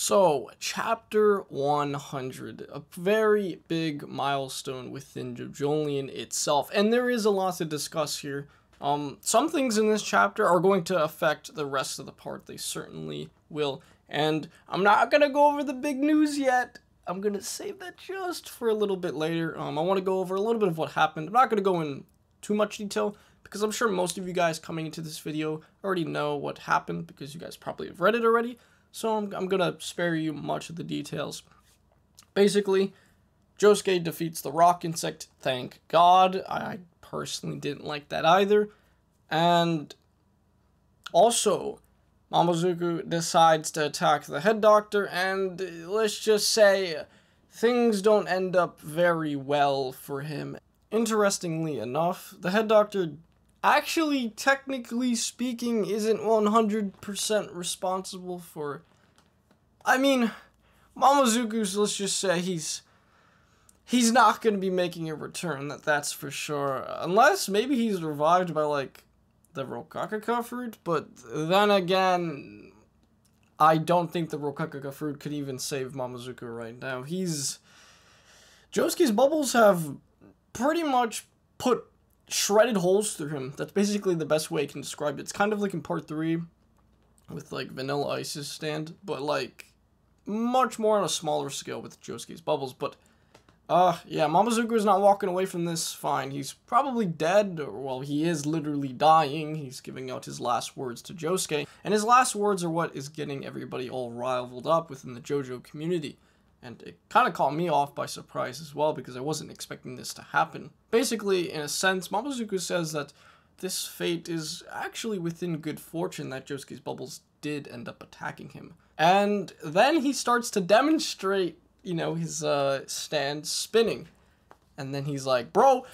So, chapter 100, a very big milestone within Jojolion itself, and there is a lot to discuss here. Some things in this chapter are going to affect the rest of the part, they certainly will, and I'm not going to go over the big news yet. I'm going to save that just for a little bit later. I want to go over a little bit of what happened. I'm not going to go in too much detail, because I'm sure most of you guys coming into this video already know what happened, because you guys probably have read it already. So I'm going to spare you much of the details. Basically, Josuke defeats the rock insect, thank God. I personally didn't like that either. And also, Momozuku decides to attack the head doctor, and let's just say things don't end up very well for him. Interestingly enough, the head doctor actually, technically speaking, isn't 100% responsible for... I mean, Momozuku's, let's just say, he's not going to be making a return, that's for sure. Unless, maybe he's revived by, like, the Rokakaka fruit, but then again, I don't think the Rokakaka fruit could even save Momozuku right now. Josuke's bubbles have pretty much put shredded holes through him. That's basically the best way I can describe it. It's kind of like in part 3 with like Vanilla Ice's stand, but like much more on a smaller scale with Josuke's bubbles. But yeah, Momozuku is not walking away from this fine. He's probably dead, or well, he is literally dying. He's giving out his last words to Josuke, and his last words are what is getting everybody all riled up within the JoJo community. And it kind of caught me off by surprise as well, because I wasn't expecting this to happen. Basically, in a sense, Momozuku says that this fate is actually within good fortune that Josuke's bubbles did end up attacking him. And then he starts to demonstrate, you know, his stand spinning. And then he's like, bro,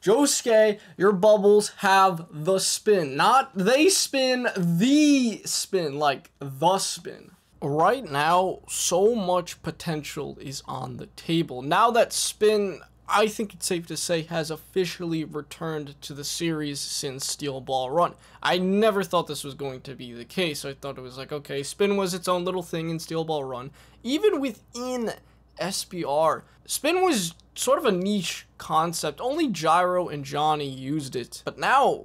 Josuke, your bubbles have the spin. Not they spin, the spin, like the spin. Right now, so much potential is on the table. Now that Spin, I think it's safe to say, has officially returned to the series since Steel Ball Run. I never thought this was going to be the case. I thought it was like, okay, Spin was its own little thing in Steel Ball Run. Even within SPR, Spin was sort of a niche concept. Only Gyro and Johnny used it. But now,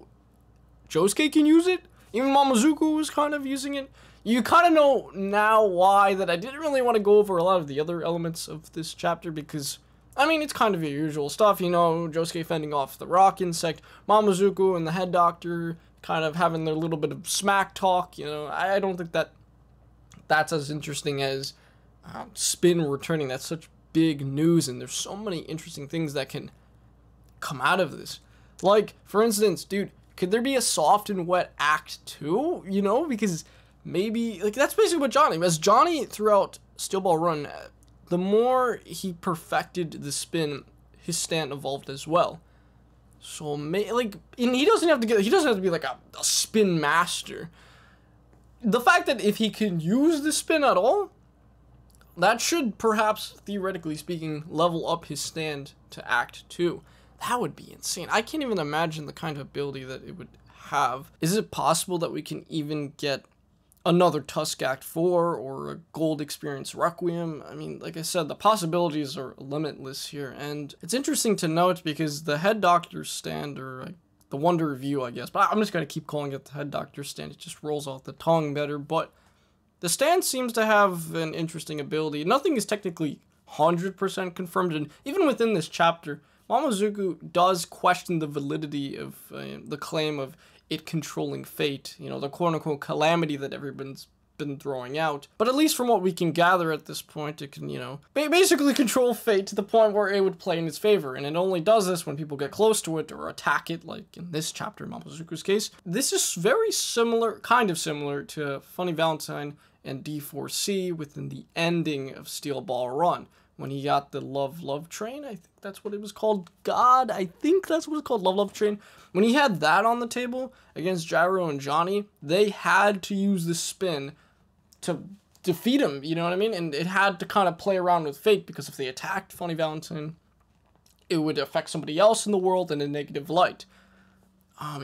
Josuke can use it. Even Momozuku was kind of using it. You kind of know now why that I didn't really want to go over a lot of the other elements of this chapter, because, I mean, it's kind of your usual stuff, you know, Josuke fending off the rock insect, Momozuku and the head doctor kind of having their little bit of smack talk, you know. I don't think that's as interesting as Spin returning. That's such big news, and there's so many interesting things that can come out of this. Like, for instance, dude, could there be a soft and wet act 2, you know, because... maybe, like, that's basically what Johnny, as Johnny throughout Steel Ball Run, the more he perfected the spin, his stand evolved as well. So, like, and he doesn't have to be like a spin master. The fact that if he can use the spin at all, that should perhaps, theoretically speaking, level up his stand to Act 2. That would be insane. I can't even imagine the kind of ability that it would have. Is it possible that we can even get another Tusk Act 4 or a Gold Experience Requiem? I mean, like I said, the possibilities are limitless here, and it's interesting to note because the head doctor's stand, or like, the Wonder Review, I guess, but I'm just going to keep calling it the head doctor's stand, it just rolls off the tongue better, but the stand seems to have an interesting ability. Nothing is technically 100% confirmed, and even within this chapter, Momozuku does question the validity of the claim of it controlling fate, you know, the quote-unquote calamity that everyone's been throwing out. But at least from what we can gather at this point, it can, you know, basically control fate to the point where it would play in its favor, and it only does this when people get close to it or attack it, like in this chapter, in Momozuku's case. This is very similar, kind of similar to Funny Valentine and D4C within the ending of Steel Ball Run, when he got the Love Train. I think that's what it was called. God, I think that's what it's called, Love Train. When he had that on the table against Gyro and Johnny, they had to use the spin to defeat him, you know what I mean? And it had to kind of play around with fate, because if they attacked Funny Valentine, it would affect somebody else in the world in a negative light.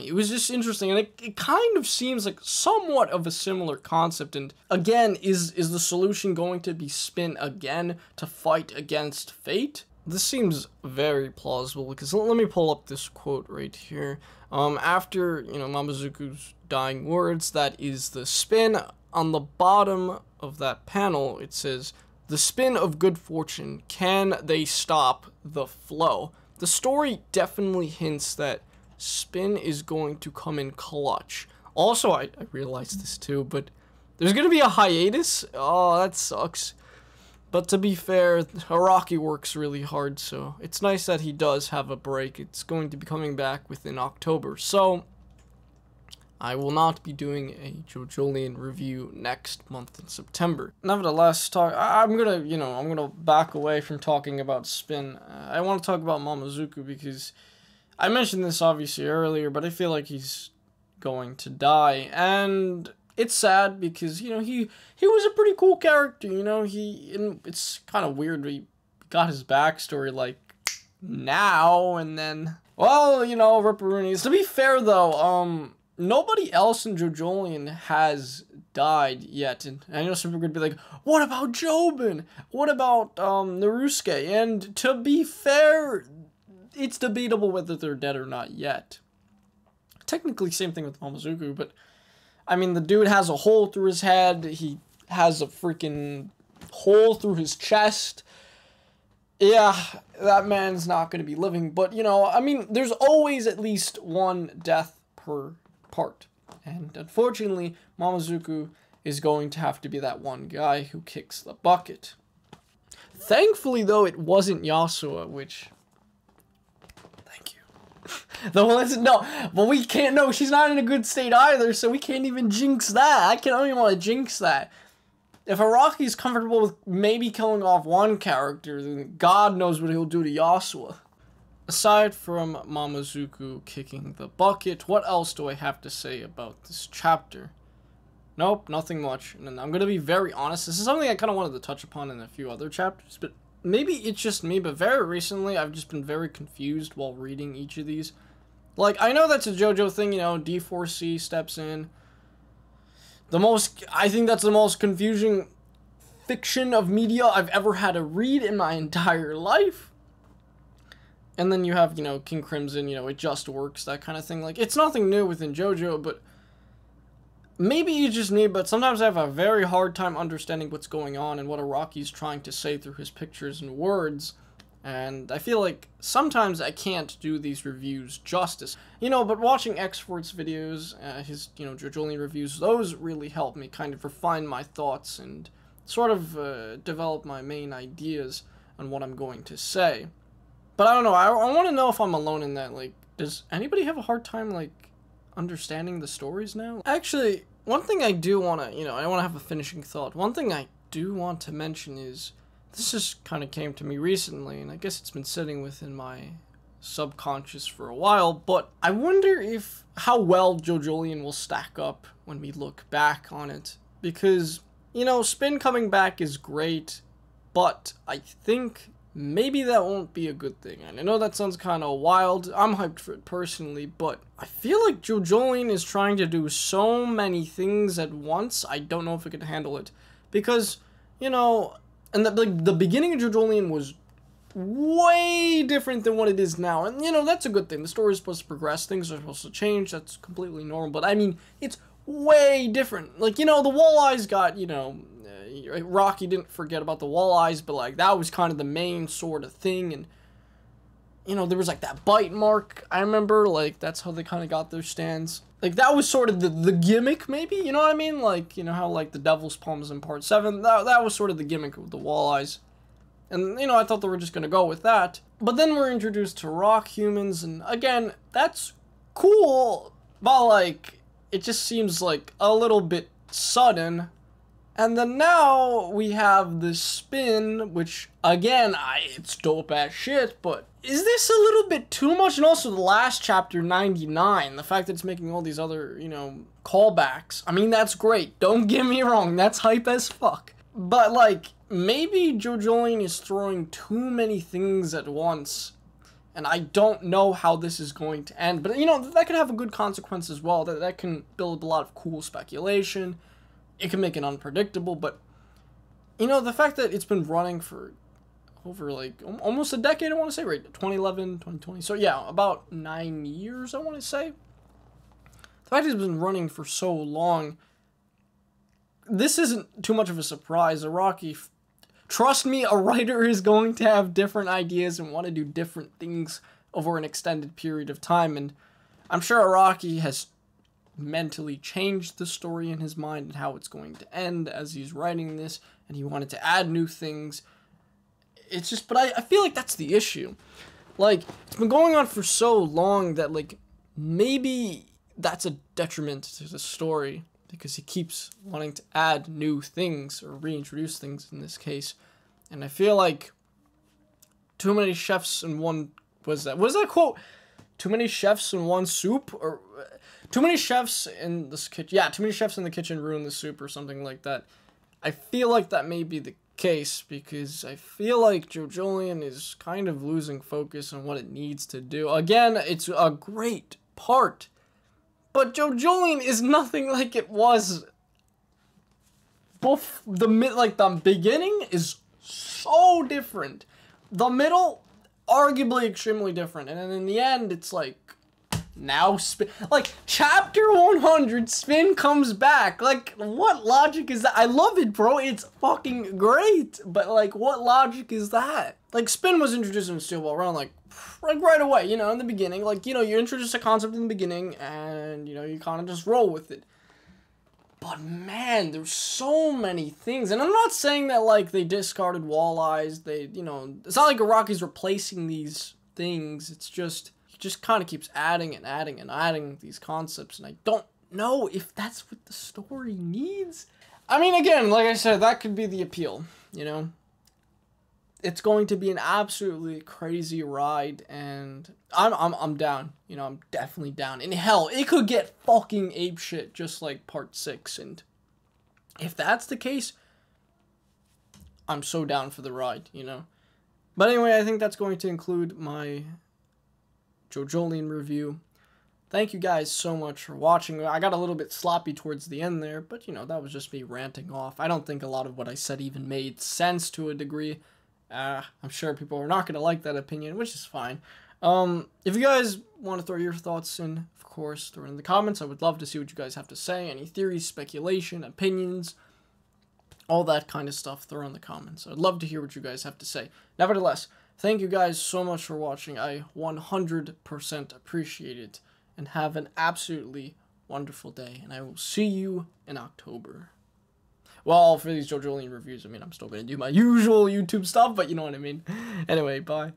It was just interesting, and it kind of seems like somewhat of a similar concept. And again, is the solution going to be Spin again to fight against fate? This seems very plausible, because let me pull up this quote right here. After, Mamazuku's dying words, that is the spin. On the bottom of that panel, it says, "The spin of good fortune, can they stop the flow?" The story definitely hints that Spin is going to come in clutch. Also, I realized this too, but there's going to be a hiatus? Oh, that sucks. But to be fair, Araki works really hard, so it's nice that he does have a break. It's going to be coming back within October, so I will not be doing a Jojolion review next month in September. Nevertheless, I'm gonna back away from talking about Spin. I want to talk about Mamazuku because I mentioned this obviously earlier, but I feel like he's going to die, and it's sad because, he was a pretty cool character, it's kind of weird we got his backstory, like, now, and then, well, Ripperoonies. To be fair, though, nobody else in Jojolion has died yet, and I know some people are gonna be like, what about Jobin? What about, Narusuke? And to be fair, it's debatable whether they're dead or not yet. Technically, same thing with Mamazuku, but I mean, the dude has a hole through his head. He has a freaking hole through his chest. Yeah, that man's not going to be living. But, I mean, there's always at least one death per part. And unfortunately, Mamazuku is going to have to be that one guy who kicks the bucket. Thankfully, though, it wasn't Yasuo, which... but we can't, no, she's not in a good state either, so we can't even jinx that. I don't even want to jinx that. If Araki's comfortable with maybe killing off one character, then God knows what he'll do to Yasuo. Aside from Mamazuku kicking the bucket, what else do I have to say about this chapter? Nope, nothing much. And I'm gonna be very honest, this is something I kind of wanted to touch upon in a few other chapters, but maybe it's just me, but very recently I've just been very confused while reading each of these. Like, I know that's a JoJo thing, D4C steps in. I think that's the most confusing fiction of media I've ever had to read in my entire life. And then you have, King Crimson, it just works, that kind of thing. Like, it's nothing new within JoJo, but maybe it's just me, but sometimes I have a very hard time understanding what's going on and what Araki's trying to say through his pictures and words. And I feel like sometimes I can't do these reviews justice. But watching X-Fort's videos, his, Jojolion reviews, those really help me kind of refine my thoughts and sort of develop my main ideas on what I'm going to say. But I don't know, I want to know if I'm alone in that. Like, does anybody have a hard time, like, understanding the stories now? Actually, one thing I do want to, I want to have a finishing thought. One thing I do want to mention is, this just kind of came to me recently, and I guess it's been sitting within my subconscious for a while, but I wonder how well Jojolion will stack up when we look back on it. Because, Spin coming back is great, but I think maybe that won't be a good thing. And I know that sounds kind of wild, I'm hyped for it personally, but I feel like Jojolion is trying to do so many things at once, I don't know if it can handle it. Because, and the beginning of Jojolion was way different than what it is now. And, that's a good thing. The story is supposed to progress. Things are supposed to change. That's completely normal. But, I mean, it's way different. Like, the walleyes got, Rocky didn't forget about the walleyes, but, like, that was kind of the main sort of thing. And, there was, like, that bite mark. I remember, like, that's how they kind of got their stands. Like, that was sort of the gimmick, maybe? You know what I mean? Like, how, like, the Devil's Palms in Part 7, that was sort of the gimmick with the walleyes. And, I thought they were just gonna go with that. But then we're introduced to rock humans, and again, that's cool, but, like, it just seems, like, a little bit sudden. And then now we have this Spin, which, again, it's dope as shit, but is this a little bit too much? And also the last chapter, 99, the fact that it's making all these other, callbacks. I mean, that's great. Don't get me wrong, that's hype as fuck. But, like, maybe Jojolion is throwing too many things at once. And I don't know how this is going to end. But, you know, that could have a good consequence as well. That can build a lot of cool speculation. It can make it unpredictable. But, you know, the fact that it's been running for over, like, almost a decade, I want to say, right? 2011, 2020. So, yeah, about 9 years, I want to say. The fact that it's been running for so long, this isn't too much of a surprise. Araki, trust me, a writer is going to have different ideas and want to do different things over an extended period of time. And I'm sure Araki has mentally changed the story in his mind and how it's going to end as he's writing this. And he wanted to add new things. It's just, but I feel like that's the issue. Like, it's been going on for so long that, like, maybe that's a detriment to the story. Because he keeps wanting to add new things, or reintroduce things in this case. And I feel like too many chefs in one... Was that quote? Too many chefs in one soup? Or too many chefs in this kitchen... Yeah, too many chefs in the kitchen ruin the soup, or something like that. I feel like that may be the case, because I feel like Jojolion is kind of losing focus on what it needs to do. Again, it's a great part. But Jojolion is nothing like it was. The beginning is so different. The middle, arguably extremely different. And then in the end, it's like, now Spin, like, chapter 100, Spin comes back. Like, what logic is that? I love it, bro. It's fucking great. But, like, what logic is that? Like, Spin was introduced in Steel Ball Run, like right away, you know, in the beginning. Like, you know, you introduce a concept in the beginning, and, you know, you kind of just roll with it. But, man, there's so many things. And I'm not saying that, like, they discarded Walleyes. They, you know, it's not like Araki's replacing these things. It's just, he just kind of keeps adding and adding and adding these concepts. And I don't know if that's what the story needs. I mean, again, like I said, that could be the appeal, you know? It's going to be an absolutely crazy ride, and I'm down. You know, I'm definitely down. And hell, it could get fucking apeshit just like part 6, and if that's the case, I'm so down for the ride, you know. But anyway, I think that's going to include my Jojolion review. Thank you guys so much for watching. I got a little bit sloppy towards the end there, but you know, that was just me ranting off. I don't think a lot of what I said even made sense to a degree. I'm sure people are not going to like that opinion, which is fine. If you guys want to throw your thoughts in, of course, throw it in the comments. I would love to see what you guys have to say. Any theories, speculation, opinions, all that kind of stuff, throw in the comments. I'd love to hear what you guys have to say. Nevertheless, thank you guys so much for watching. I 100% appreciate it. And have an absolutely wonderful day. And I will see you in October. Well, for these Jojolion reviews, I mean, I'm still going to do my usual YouTube stuff, but you know what I mean. Anyway, bye.